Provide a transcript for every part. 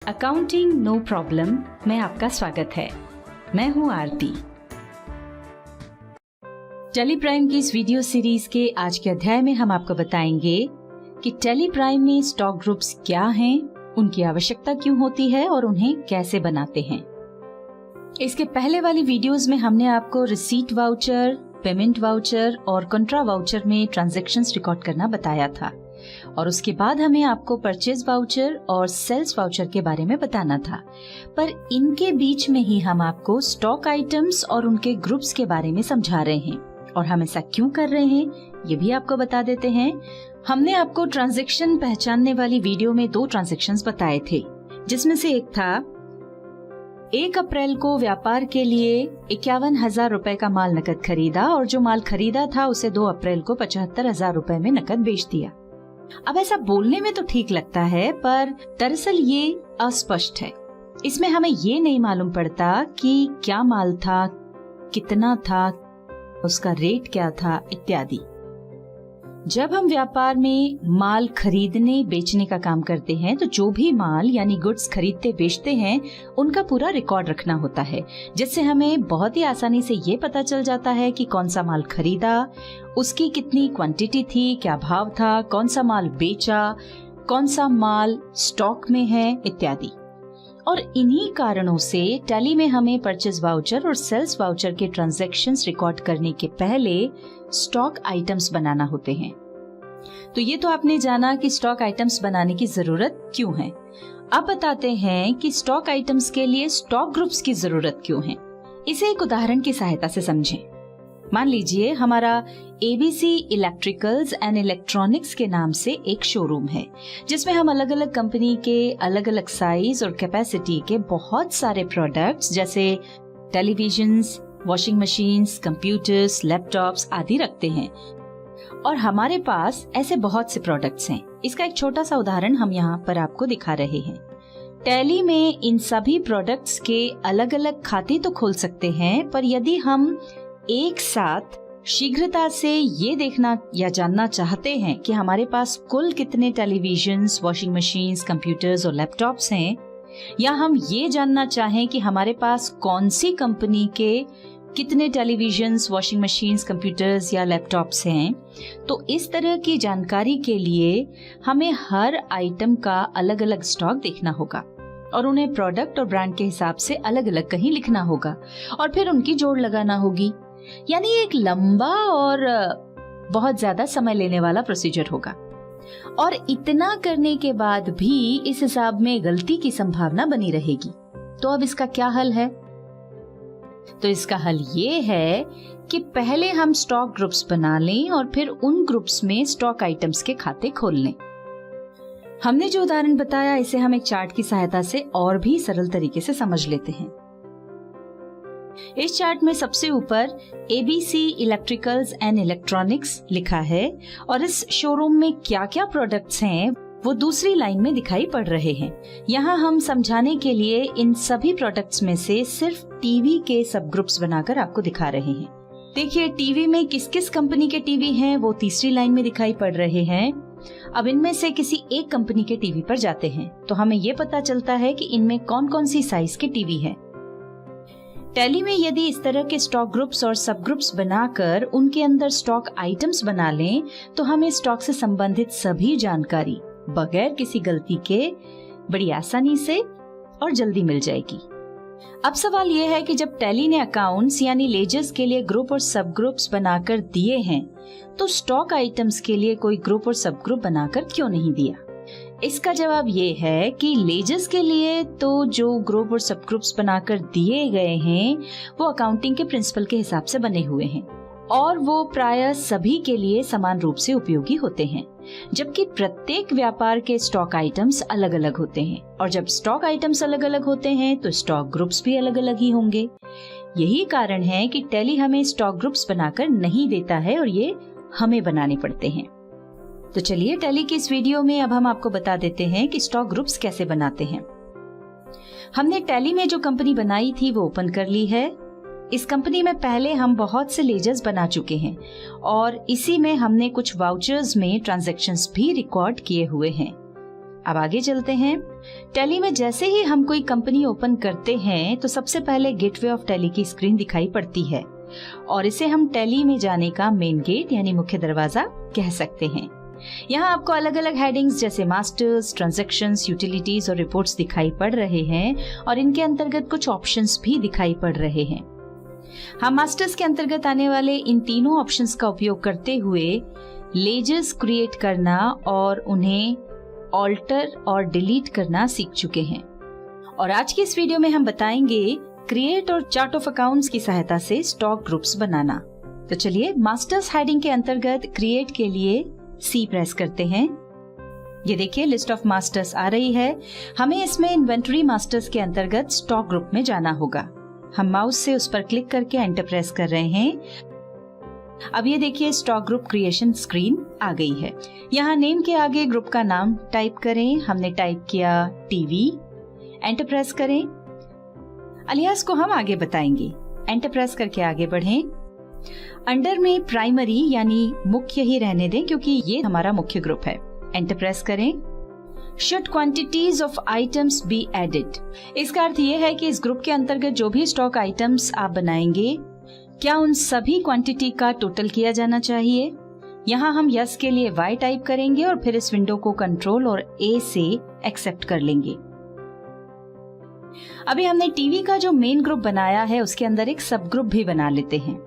Accounting no problem में आपका स्वागत है। मैं हूं आरती। टेली प्राइम की इस वीडियो सीरीज के आज के अध्याय में हम आपको बताएंगे कि टेली प्राइम में स्टॉक ग्रुप्स क्या हैं, उनकी आवश्यकता क्यों होती है और उन्हें कैसे बनाते हैं। इसके पहले वाली वीडियोस में हमने आपको रिसीट वाउचर, पेमेंट वाउचर और कंट्रा वाउचर में ट्रांजैक्शंस रिकॉर्ड करना बताया था और उसके बाद हमें आपको परचेज वाउचर और सेल्स वाउचर के बारे में बताना था। पर इनके बीच में ही हम आपको स्टॉक आइटम्स और उनके ग्रुप्स के बारे में समझा रहे हैं और हम ऐसा क्यों कर रहे हैं ये भी आपको बता देते हैं। हमने आपको ट्रांजैक्शन पहचानने वाली वीडियो में 2 ट्रांजैक्शंस बताए थे, जिसमें से एक था 1 अप्रैल को व्यापार के लिए 51,000 रुपए का माल नकद खरीदा और जो माल खरीदा था उसे 2 अप्रैल को 75,000 रुपए में नकद बेच दिया। अब ऐसा बोलने में तो ठीक लगता है, पर दरअसल ये अस्पष्ट है। इसमें हमें ये नहीं मालूम पड़ता कि क्या माल था, कितना था, उसका रेट क्या था इत्यादि। जब हम व्यापार में माल खरीदने बेचने का काम करते हैं तो जो भी माल यानी गुड्स खरीदते बेचते हैं उनका पूरा रिकॉर्ड रखना होता है, जिससे हमें बहुत ही आसानी से ये पता चल जाता है कि कौन सा माल खरीदा, उसकी कितनी क्वांटिटी थी, क्या भाव था, कौन सा माल बेचा, कौन सा माल स्टॉक में है इत्यादि। और इन्हीं कारणों से टैली में हमें परचेज वाउचर और सेल्स वाउचर के ट्रांजैक्शंस रिकॉर्ड करने के पहले स्टॉक आइटम्स बनाना होते हैं। तो ये तो आपने जाना कि स्टॉक आइटम्स बनाने की जरूरत क्यों है। अब बताते हैं कि स्टॉक आइटम्स के लिए स्टॉक ग्रुप्स की जरूरत क्यों है। इसे एक उदाहरण की सहायता से समझें। मान लीजिए हमारा एबीसी इलेक्ट्रिकल्स एंड इलेक्ट्रॉनिक्स के नाम से एक शोरूम है, जिसमें हम अलग अलग कंपनी के अलग अलग साइज और कैपेसिटी के बहुत सारे प्रोडक्ट्स जैसे televisions, washing machines, computers, laptops आदि रखते हैं। और हमारे पास ऐसे बहुत से प्रोडक्ट्स हैं। इसका एक छोटा सा उदाहरण हम यहाँ पर आपको दिखा रहे हैं। टैली में इन सभी प्रोडक्ट्स के अलग अलग खाते तो खोल सकते हैं, पर यदि हम एक साथ शीघ्रता से ये देखना या जानना चाहते हैं कि हमारे पास कुल कितने टेलीविजन्स, वॉशिंग मशीन्स, कंप्यूटर्स और लैपटॉप्स हैं, या हम ये जानना चाहें कि हमारे पास कौन सी कंपनी के कितने टेलीविजन्स, वॉशिंग मशीन्स, कंप्यूटर्स या लैपटॉप्स हैं, तो इस तरह की जानकारी के लिए हमें हर आइटम का अलग अलग स्टॉक देखना होगा और उन्हें प्रोडक्ट और ब्रांड के हिसाब से अलग अलग कहीं लिखना होगा और फिर उनकी जोड़ लगाना होगी। यानी एक लंबा और बहुत ज्यादा समय लेने वाला प्रोसीजर होगा। और इतना करने के बाद भी इस हिसाब में गलती की संभावना बनी रहेगी। तो अब इसका क्या हल है? तो इसका हल ये है कि पहले हम स्टॉक ग्रुप्स बना लें और फिर उन ग्रुप्स में स्टॉक आइटम्स के खाते खोल लें। हमने जो उदाहरण बताया इसे हम एक चार्ट की सहायता से और भी सरल तरीके से समझ लेते हैं। इस चार्ट में सबसे ऊपर एबीसी इलेक्ट्रिकल्स एंड इलेक्ट्रॉनिक्स लिखा है और इस शोरूम में क्या क्या प्रोडक्ट्स हैं वो दूसरी लाइन में दिखाई पड़ रहे हैं। यहाँ हम समझाने के लिए इन सभी प्रोडक्ट्स में से सिर्फ टीवी के सब ग्रुप्स बनाकर आपको दिखा रहे हैं। देखिए टीवी में किस किस कंपनी के टीवी हैं वो तीसरी लाइन में दिखाई पड़ रहे हैं। अब इनमें से किसी एक कंपनी के टीवी पर जाते हैं तो हमें ये पता चलता है कि इनमें कौन कौन सी साइज के टीवी हैं। टैली में यदि इस तरह के स्टॉक ग्रुप्स और सब ग्रुप्स बनाकर उनके अंदर स्टॉक आइटम्स बना लें तो हमें स्टॉक से संबंधित सभी जानकारी बगैर किसी गलती के बड़ी आसानी से और जल्दी मिल जाएगी। अब सवाल यह है कि जब टैली ने अकाउंट्स यानी लेजर्स के लिए ग्रुप और सब ग्रुप्स बनाकर दिए हैं तो स्टॉक आइटम्स के लिए कोई ग्रुप और सब ग्रुप बनाकर क्यों नहीं दिया? इसका जवाब ये है कि लेजर्स के लिए तो जो ग्रुप और सब ग्रुप्स बनाकर दिए गए हैं वो अकाउंटिंग के प्रिंसिपल के हिसाब से बने हुए हैं और वो प्रायः सभी के लिए समान रूप से उपयोगी होते हैं, जबकि प्रत्येक व्यापार के स्टॉक आइटम्स अलग अलग होते हैं और जब स्टॉक आइटम्स अलग अलग होते हैं तो स्टॉक ग्रुप्स भी अलग अलग ही होंगे। यही कारण है कि टैली हमें स्टॉक ग्रुप्स बनाकर नहीं देता है और ये हमें बनाने पड़ते हैं। तो चलिए टैली की इस वीडियो में अब हम आपको बता देते हैं कि स्टॉक ग्रुप्स कैसे बनाते हैं। हमने टैली में जो कंपनी बनाई थी वो ओपन कर ली है। इस कंपनी में पहले हम बहुत से लेजर्स बना चुके हैं और इसी में हमने कुछ वाउचर्स में ट्रांजैक्शंस भी रिकॉर्ड किए हुए हैं। अब आगे चलते हैं। टैली में जैसे ही हम कोई कंपनी ओपन करते हैं तो सबसे पहले गेटवे ऑफ टैली की स्क्रीन दिखाई पड़ती है और इसे हम टैली में जाने का मेन गेट यानी मुख्य दरवाजा कह सकते हैं। यहाँ आपको अलग अलग हेडिंग्स जैसे मास्टर्स, ट्रांजैक्शंस, यूटिलिटीज और रिपोर्ट्स दिखाई पड़ रहे हैं और इनके अंतर्गत कुछ ऑप्शंस भी दिखाई पड़ रहे हैं। हम मास्टर्स के अंतर्गत आने वाले इन तीनों ऑप्शंस का उपयोग करते हुए लेजर्स क्रिएट करना और उन्हें ऑल्टर और डिलीट करना सीख चुके हैं। और आज की इस वीडियो में हम बताएंगे क्रिएट और चार्ट ऑफ अकाउंट्स की सहायता से स्टॉक ग्रुप्स बनाना। तो चलिए मास्टर्स हेडिंग के अंतर्गत क्रिएट के लिए सी प्रेस करते हैं। ये देखिए लिस्ट ऑफ मास्टर्स आ रही है। हमें इसमें इन्वेंटरी मास्टर्स के अंतर्गत स्टॉक ग्रुप में जाना होगा। हम माउस से उस पर क्लिक करके एंटर प्रेस कर रहे हैं। अब ये देखिए स्टॉक ग्रुप क्रिएशन स्क्रीन आ गई है। यहाँ नेम के आगे ग्रुप का नाम टाइप करें। हमने टाइप किया टीवी, एंटर प्रेस करें। अलियास को हम आगे बताएंगे। एंटर प्रेस करके आगे बढ़ें। अंडर में प्राइमरी यानी मुख्य ही रहने दें क्योंकि ये हमारा मुख्य ग्रुप है। एंटर प्रेस करें। Should quantities of items be added. इसका अर्थ ये है कि इस ग्रुप के अंतर्गत जो भी स्टॉक आइटम्स आप बनाएंगे क्या उन सभी क्वांटिटी का टोटल किया जाना चाहिए। यहाँ हम यस के लिए Y टाइप करेंगे और फिर इस विंडो को कंट्रोल और A से एक्सेप्ट कर लेंगे। अभी हमने टीवी का जो मेन ग्रुप बनाया है उसके अंदर एक सब ग्रुप भी बना लेते हैं।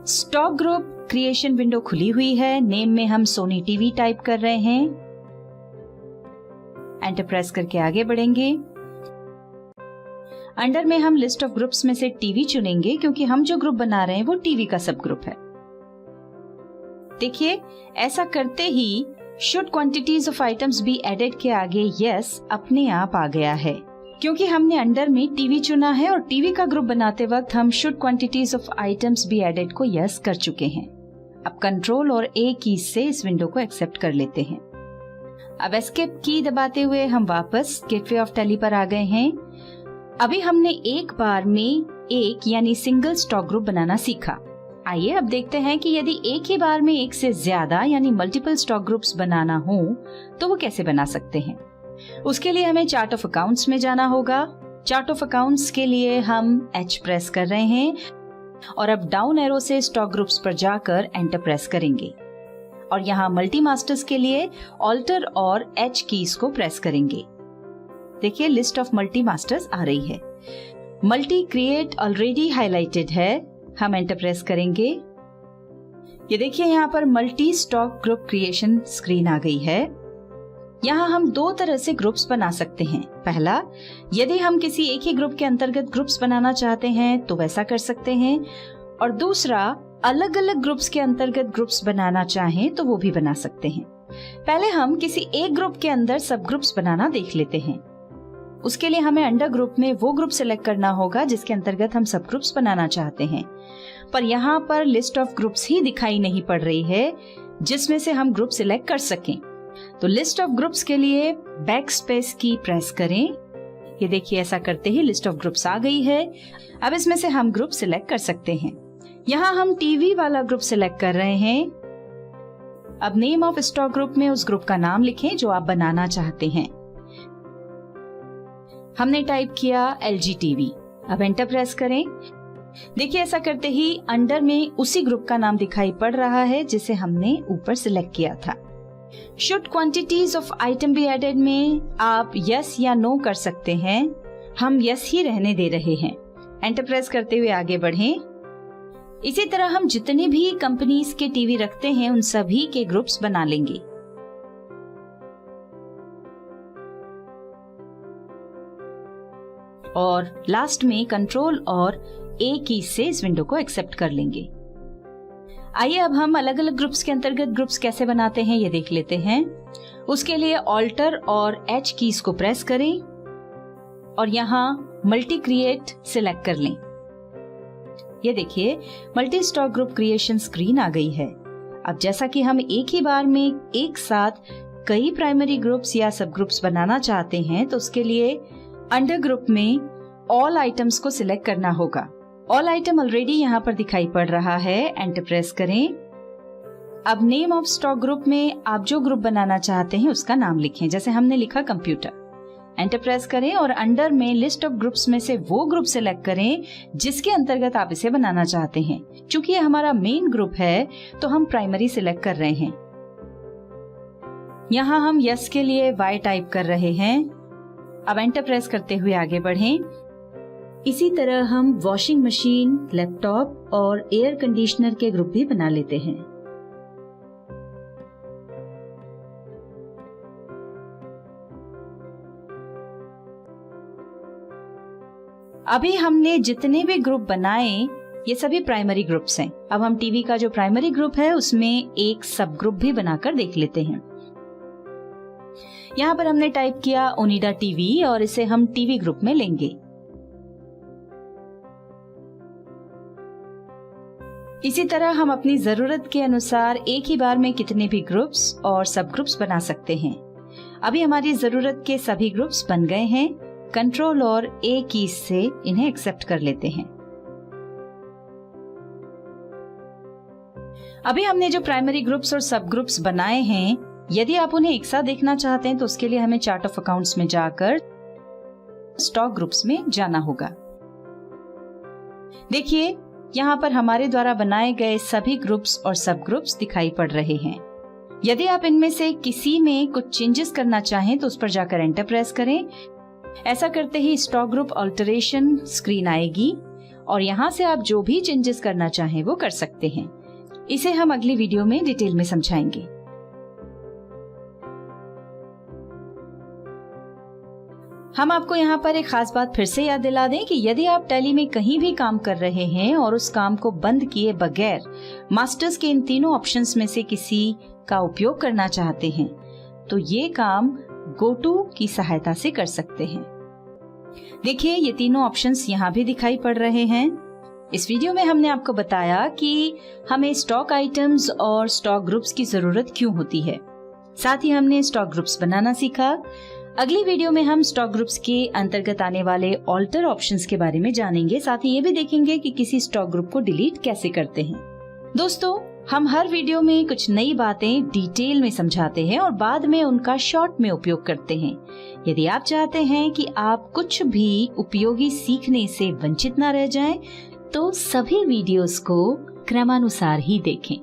स्टॉक ग्रुप क्रिएशन विंडो खुली हुई है। नेम में हम सोनी टीवी टाइप कर रहे हैं। एंटर प्रेस करके आगे बढ़ेंगे। अंडर में हम लिस्ट ऑफ ग्रुप्स में से टीवी चुनेंगे क्योंकि हम जो ग्रुप बना रहे हैं वो टीवी का सब ग्रुप है। देखिए ऐसा करते ही should quantities of items be added के आगे यस अपने आप आ गया है क्योंकि हमने अंडर में टीवी चुना है और टीवी का ग्रुप बनाते वक्त हम should quantities of items be added को यस कर चुके हैं। अब कंट्रोल और ए की से इस विंडो को एक्सेप्ट कर लेते हैं। अब एस्केप की दबाते हुए हम वापस गेटवे ऑफ टैली पर आ गए हैं। अभी हमने एक बार में एक यानी सिंगल स्टॉक ग्रुप बनाना सीखा। आइए अब देखते हैं कि यदि एक ही बार में एक से ज्यादा यानी मल्टीपल स्टॉक ग्रुप्स बनाना हो तो वो कैसे बना सकते हैं। उसके लिए हमें चार्ट ऑफ अकाउंट्स में जाना होगा। चार्ट ऑफ अकाउंट्स के लिए हम H प्रेस कर रहे हैं और अब डाउन एरो से स्टॉक ग्रुप्स पर जाकर एंटर प्रेस करेंगे और यहाँ मल्टी मास्टर्स के लिए ऑल्टर और H कीज को प्रेस करेंगे। देखिए लिस्ट ऑफ मल्टी मास्टर्स आ रही है। मल्टी क्रिएट ऑलरेडी हाईलाइटेड है। हम एंटर प्रेस करेंगे। ये देखिए यहाँ पर multi stock group creation screen आ गई है। यहाँ हम दो तरह से ग्रुप्स बना सकते हैं। पहला, यदि हम किसी एक ही ग्रुप के अंतर्गत ग्रुप्स बनाना चाहते हैं तो वैसा कर सकते हैं और दूसरा अलग अलग ग्रुप्स के अंतर्गत ग्रुप्स बनाना चाहें तो वो भी बना सकते हैं। पहले हम किसी एक ग्रुप के अंदर सब ग्रुप्स बनाना देख लेते हैं। उसके लिए हमें अंडर ग्रुप में वो ग्रुप सिलेक्ट करना होगा जिसके अंतर्गत हम सब ग्रुप्स बनाना चाहते हैं, पर यहाँ पर लिस्ट ऑफ ग्रुप्स ही दिखाई नहीं पड़ रही है जिसमें से हम ग्रुप सिलेक्ट कर सकें। तो लिस्ट ऑफ ग्रुप्स के लिए बैक स्पेस की प्रेस करें। ये देखिए ऐसा करते ही लिस्ट ऑफ ग्रुप्स आ गई है। अब इसमें से हम ग्रुप सिलेक्ट कर सकते हैं। यहाँ हम टीवी वाला ग्रुप सिलेक्ट कर रहे हैं। अब नेम ऑफ स्टॉक ग्रुप में उस ग्रुप का नाम लिखें जो आप बनाना चाहते हैं। हमने टाइप किया LG टीवी। अब एंटर प्रेस करें। देखिए ऐसा करते ही अंडर में उसी ग्रुप का नाम दिखाई पड़ रहा है जिसे हमने ऊपर सिलेक्ट किया था। Should quantities of item be added में आप यस या नो कर सकते हैं। हम यस ही रहने दे रहे हैं। एंटर प्रेस करते हुए आगे बढ़ें। इसी तरह हम जितने भी कंपनीज के टीवी रखते हैं उन सभी के ग्रुप्स बना लेंगे। और लास्ट में कंट्रोल और A की से इस विंडो को एक्सेप्ट कर लेंगे। आइए अब हम अलग अलग ग्रुप्स के अंतर्गत ग्रुप्स कैसे बनाते हैं ये देख लेते हैं। उसके लिए ऑल्टर और H कीज को प्रेस करें और यहाँ मल्टी क्रिएट सिलेक्ट कर लें। ये देखिए multi stock group creation screen आ गई है। अब जैसा कि हम एक ही बार में एक साथ कई प्राइमरी ग्रुप्स या सब ग्रुप्स बनाना चाहते हैं तो उसके लिए अंडर ग्रुप में ऑल आइटम्स को सिलेक्ट करना होगा। ऑल आइटम ऑलरेडी यहाँ पर दिखाई पड़ रहा है। एंटर प्रेस करें। अब नेम ऑफ स्टॉक ग्रुप में आप जो ग्रुप बनाना चाहते हैं उसका नाम लिखें। जैसे हमने लिखा कंप्यूटर, एंटर प्रेस करें और अंडर में लिस्ट ऑफ ग्रुप्स में से वो ग्रुप सिलेक्ट करें जिसके अंतर्गत आप इसे बनाना चाहते हैं। चूंकि ये हमारा मेन ग्रुप है तो हम प्राइमरी सिलेक्ट कर रहे हैं। यहाँ हम यस के लिए Y टाइप कर रहे हैं। अब एंटर प्रेस करते हुए आगे बढ़ें। इसी तरह हम वॉशिंग मशीन, लैपटॉप और एयर कंडीशनर के ग्रुप भी बना लेते हैं। अभी हमने जितने भी ग्रुप बनाए ये सभी प्राइमरी ग्रुप्स हैं। अब हम टीवी का जो प्राइमरी ग्रुप है उसमें एक सब ग्रुप भी बनाकर देख लेते हैं। यहाँ पर हमने टाइप किया ओनिडा टीवी और इसे हम टीवी ग्रुप में लेंगे। इसी तरह हम अपनी जरूरत के अनुसार एक ही बार में कितने भी ग्रुप्स और सब ग्रुप्स बना सकते हैं। अभी हमारी जरूरत के सभी ग्रुप्स बन गए हैं। कंट्रोल और ए कीज से इन्हें एक्सेप्ट कर लेते हैं। अभी हमने जो प्राइमरी ग्रुप्स और सब ग्रुप्स बनाए हैं, यदि आप उन्हें एक साथ देखना चाहते हैं तो उसके लिए हमें चार्ट ऑफ अकाउंट्स में जाकर स्टॉक ग्रुप्स में जाना होगा। देखिए यहाँ पर हमारे द्वारा बनाए गए सभी ग्रुप्स और सब ग्रुप्स दिखाई पड़ रहे हैं। यदि आप इनमें से किसी में कुछ चेंजेस करना चाहें तो उस पर जाकर एंटर प्रेस करें। ऐसा करते ही स्टॉक ग्रुप अल्टरेशन स्क्रीन आएगी और यहाँ से आप जो भी चेंजेस करना चाहें वो कर सकते हैं। इसे हम अगली वीडियो में डिटेल में समझाएंगे। हम आपको यहाँ पर एक खास बात फिर से याद दिला दें कि यदि आप टैली में कहीं भी काम कर रहे हैं और उस काम को बंद किए बगैर मास्टर्स के इन तीनों ऑप्शंस में से किसी का उपयोग करना चाहते हैं तो ये काम गो-टू की सहायता से कर सकते हैं। देखिए ये तीनों ऑप्शंस यहाँ भी दिखाई पड़ रहे हैं। इस वीडियो में हमने आपको बताया कि हमें स्टॉक आइटम्स और स्टॉक ग्रुप्स की जरूरत क्यों होती है। साथ ही हमने स्टॉक ग्रुप्स बनाना सीखा। अगली वीडियो में हम स्टॉक ग्रुप्स के अंतर्गत आने वाले ऑल्टर ऑप्शंस के बारे में जानेंगे। साथ ही ये भी देखेंगे कि किसी स्टॉक ग्रुप को डिलीट कैसे करते हैं। दोस्तों, हम हर वीडियो में कुछ नई बातें डिटेल में समझाते हैं और बाद में उनका शॉर्ट में उपयोग करते हैं। यदि आप चाहते हैं कि आप कुछ भी उपयोगी सीखने से वंचित न रह जाएं, तो सभी वीडियोस को क्रमानुसार ही देखें।